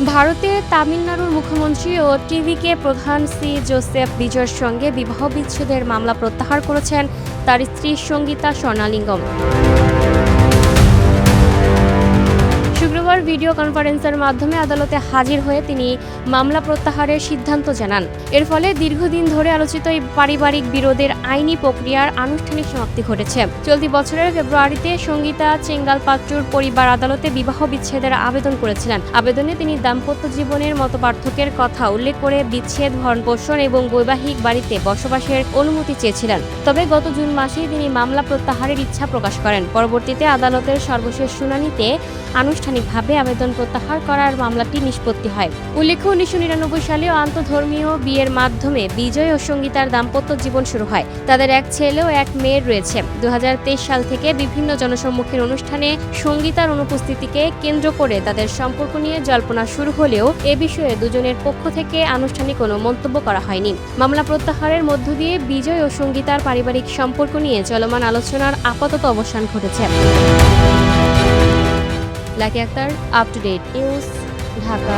ভারতের তামিলনাড়ুর মুখ্যমন্ত্রী ও টিভিকে প্রধান সি জোসেফ বিজয়ের সঙ্গে বিবাহ বিচ্ছেদের মামলা প্রত্যাহার করেছেন তার স্ত্রী সঙ্গীতা স্বর্ণালিঙ্গম। শুক্রবার ভিডিও কনফারেন্সের মাধ্যমে আদালতে হাজির হয়ে তিনি মামলা প্রত্যাহারের সিদ্ধান্ত জানান। এর ফলে দীর্ঘদিন ধরে আলোচিত এই পারিবারিক বিরোধের আইনি প্রক্রিয়ার আনুষ্ঠানিক সমাপ্তি ঘটেছে। চলতি বছরের ফেব্রুয়ারিতে সঙ্গীতা চেঙ্গালপাত্রুর পরিবার আদালতে বিবাহ বিচ্ছেদের আবেদন করেছিলেন। আবেদনে তিনি দাম্পত্য জীবনের মতপার্থক্যের কথা উল্লেখ করে বিচ্ছেদ, ভরণপোষণ এবং বৈবাহিক বাড়িতে বসবাসের অনুমতি চেয়েছিলেন। তবে গত জুন মাসেই তিনি মামলা প্রত্যাহারের ইচ্ছা প্রকাশ করেন। পরবর্তীতে আদালতের সর্বশেষ শুনানিতে আনুষ্ঠানিকভাবে আবেদন প্রত্যাহার করার মামলাটি নিষ্পত্তি হয়। উল্লেখ্য, 1999 সালে আন্তঃধর্মীয় বিয়ের মাধ্যমে বিজয় ও সঙ্গীতার দাম্পত্য জীবন শুরু হয়। তাদের এক ছেলে ও এক মেয়ের রয়েছে। 2023 সাল থেকে বিভিন্ন জনসম্মুখের অনুষ্ঠানে সঙ্গীতার অনুপস্থিতিকে কেন্দ্র করে তাদের সম্পর্ক নিয়ে জল্পনা শুরু হলেও এ বিষয়ে দুজনের পক্ষ থেকে আনুষ্ঠানিক কোনো মন্তব্য করা হয়নি। মামলা প্রত্যাহারের মধ্য দিয়ে বিজয় ও সঙ্গীতার পারিবারিক সম্পর্ক নিয়ে চলমান আলোচনার আপাতত অবসান ঘটেছে। Lucky Akter, up to date news, Dhaka.